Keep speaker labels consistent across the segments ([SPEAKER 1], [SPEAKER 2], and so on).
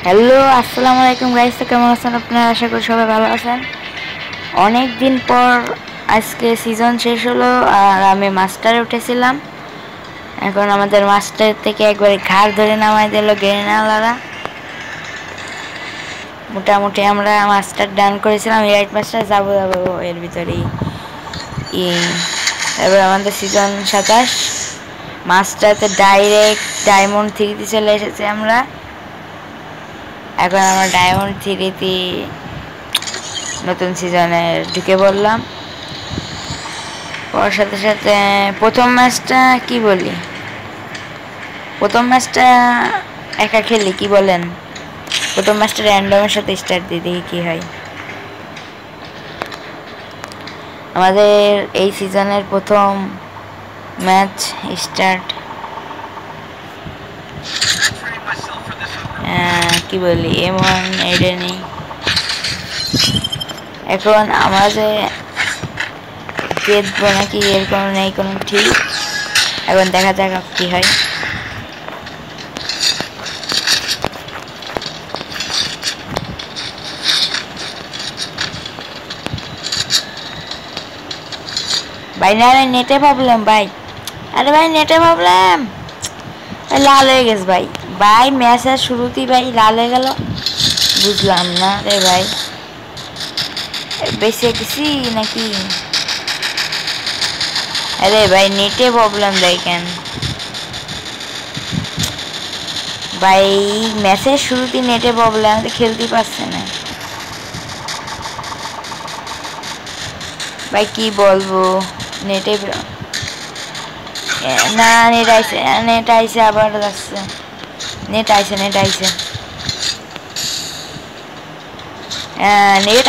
[SPEAKER 1] Hello, আসসালামু আলাইকুম guys. তো কেমন আছেন আপনারা? আশা করি সবাই ভালো আছেন। অনেক দিন পর আজকে সিজন শেষ হলো আর আমি মাস্টারে উঠেছিলাম। এখন আমাদের মাস্টার থেকে একবারে ঘাড় ধরে নামাই দিল গেরিনালারা। মোটামুটি আমরা মাস্টার ডান করেছিলাম, রাইট মাস্টার যাবো এর ভিতরেই। এবার আমাদের সিজন 27 মাস্টারতে ডাইরেক্ট ডায়মন্ড 3 চলে এসেছি আমরা। এখন আমরা ডায়মন্ড 3 নতুন সিজনে ঢুকে পড়লাম। ওর সাথে সাথে প্রথম ম্যাচটা কি বলি, প্রথম ম্যাচটা একা খেলি কি বলেন? প্রথম ম্যাচটা র্যান্ডমের সাথে স্টার্ট দিয়ে দেখি কি হয়। আমাদের এই সিজনের প্রথম ম্যাচ স্টার্ট। কি বলি, এমন এডেনি। এখন আমাদের জিতবো নাকি এর কোনো নেই কোনো ঠিক। এখন দেখা যাক কি হয়। ভাই না নেটে প্রবলেম ভাই। আরে ভাই নেটে প্রবলেম, লাল হয়ে গেছে ভাই। ভাই ম্যাচের শুরুতেই ভাই লাল হয়ে গেল, বুঝলাম না রে ভাই। বেঁচে গেছি নাকি? আরে ভাই নেটে প্রবলেম দেয় কেন ভাই? ম্যাচের শুরুতেই নেটে প্রবলেম, খেলতেই পারছে না ভাই। কি বলবো, নেটে না, নেট আইছে আবার যাচ্ছে। নেট আইছে নেট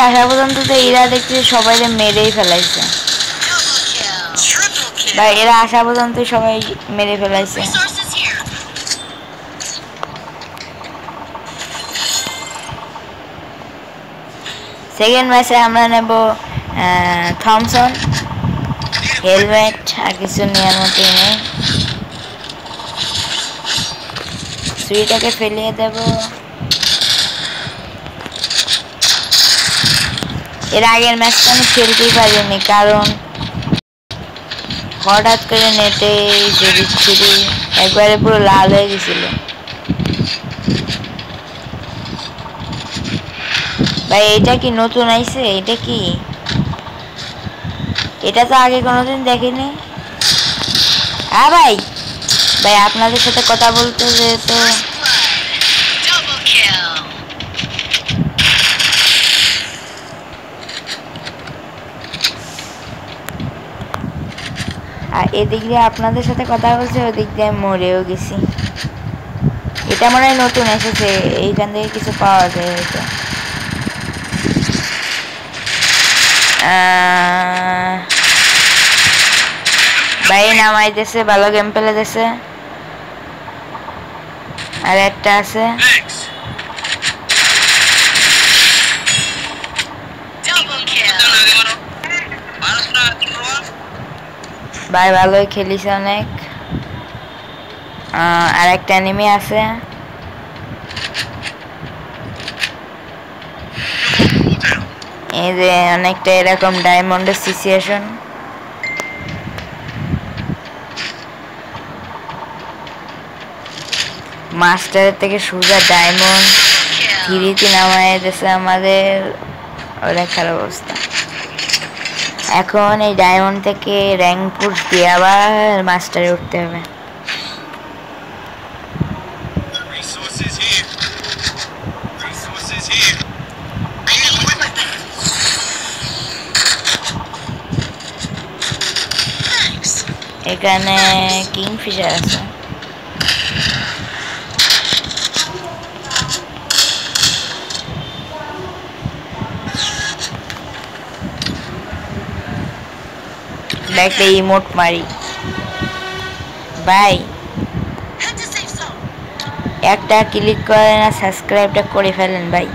[SPEAKER 1] আসা পর্যন্ত তো এরা দেখছি সবাই মেরেই ফেলাইছে ভাই। এরা আসা পর্যন্ত সবাই মেরে ফেলাইছে। সেকেন্ড ম্যাচে আমরা নেব থমসন, হেলমেট আর কিছু নেওয়ার মতোই নেই। সুইটাকে ফেলিয়ে দেব। এর আগের ম্যাচটা আমি খেলতেই পারিনি, কারণ হঠাৎ করে নেটে যে বিচ্ছিরি একবারে পুরো লাল হয়ে গেছিল ভাই। এটা কি নতুন আইছে? এটা কি, এটা তো আগে কোনোদিন দেখিনি। হ্যাঁ ভাই, ভাই আপনাদের সাথে কথা বলতে তো আর এদিক দিয়ে আপনাদের সাথে কথা বলছে, ওদিক দিয়ে মরেও গেছি। এটা মনে হয় নতুন এসেছে, এইখান থেকে কিছু পাওয়া যায় হয়তো। ভাই নামাই দিয়েছে, ভালো গেম পেলে দিয়েছে। আর একটা আছে, ভাই ভালোই খেলিছে অনেক। আর একটা এনিমি আছে। এই যে অনেকটা এরকম ডায়মন্ডের সিচুয়েশন। মাস্টারের থেকে সোজা ডায়মন্ড 3 নামায় দিয়েছে আমাদের, অনেক খারাপ অবস্থা। এখন এই ডায়মন্ড থেকে র্যাঙ্ক পুশ দিয়ে আবার মাস্টারে উঠতে হবে। এখানে কিংফিশার আছে। একটা ইমোট মারি ভাই। একটা ক্লিক করে না, সাবস্ক্রাইবটা করে ফেলেন ভাই।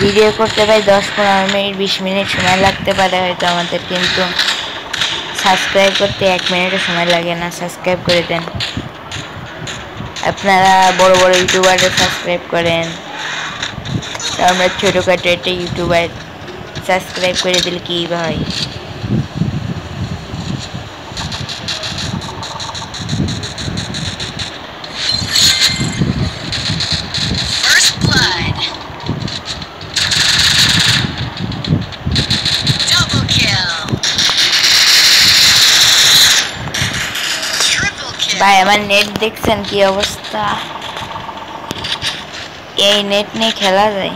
[SPEAKER 1] ভিডিও করতে ভাই 10-15 মিনিট 20 মিনিট সময় লাগতে পারে হয়তো আমাদের, কিন্তু সাবস্ক্রাইব করতে 1 মিনিটও সময় লাগে না। সাবস্ক্রাইব করে দেন। আপনারা বড় বড় ইউটিউবারদের সাবস্ক্রাইব করেন, আমরা ছোটোখাটো একটা ইউটিউবার সাবস্ক্রাইব করে দিলে কি হয়। ভাই আমার নেট দেখছেন কি অবস্থা, এই নেট নিয়ে খেলা যায়।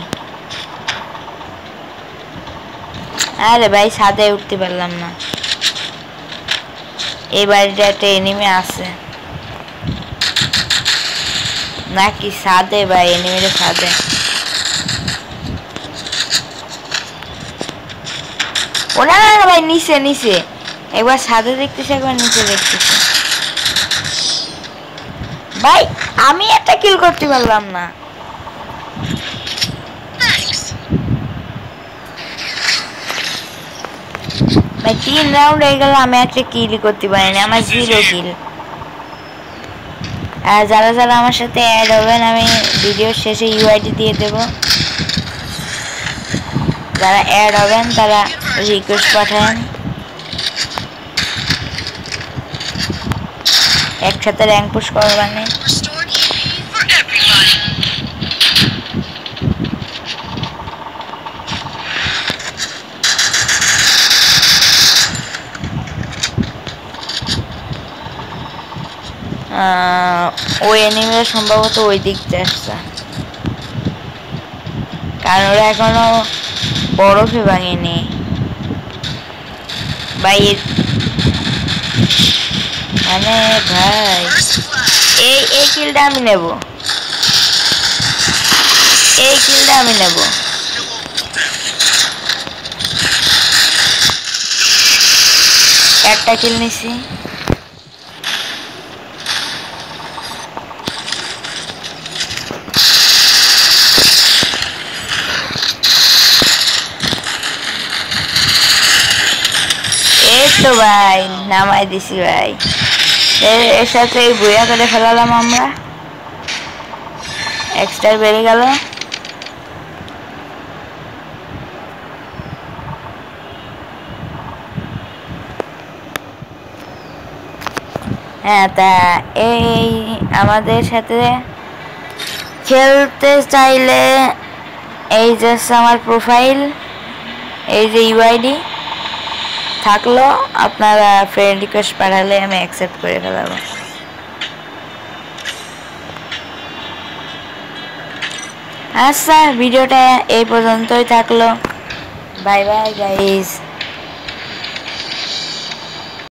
[SPEAKER 1] আরে ভাই ছাদে উঠতে পারলাম না, এই বাড়িটা একটা এনিমি আছে নাকি ছাদে ভাই, এনিমিটা ছাদে। ও না না ভাই নিচে নিচে, একবার ছাদে দেখতেছে একবার নিচে দেখতেছে। ভাই আমি একটা কিল করতে পারলাম না। ভাই 3 রাউন্ড হয়ে গেল, আমি একটা কিল করতে পারিনি, আমার 0 কিল। আর যারা যারা আমার সাথে অ্যাড হবেন আমি ভিডিওর শেষে ইউআইডি দিয়ে দেব, যারা অ্যাড হবেন তারা রিকোয়েস্ট পাঠান, একসাথে র্যাঙ্ক পুশ করবানে। ওই এনিমিরা সম্ভবত ওই দিক দিয়ে আসছে, কারণ ওরা এখনো বরফে ভাঙেনি ভাই। মানে ভাই এই কিলটা আমি নেব, এই কিলটা আমি নেব। একটা কিল নিছি। এই তো ভাই নামাই দিছি ভাই, এর সাথে এই বইয়া করে ফেলালাম আমরা, এক্সট্রা বেড়ে গেল। হ্যাঁ তা এই আমাদের সাথে খেলতে চাইলে এই যে আমার প্রোফাইল, এই যে ইউআইডি থাকলো, আপনারা ফ্রেন্ড রিকোয়েস্ট পাঠালে আমি অ্যাকসেপ্ট করে ফেলাবো। আচ্ছা ভিডিওটা এই পর্যন্তই থাকলো, বাই বাই গাইস।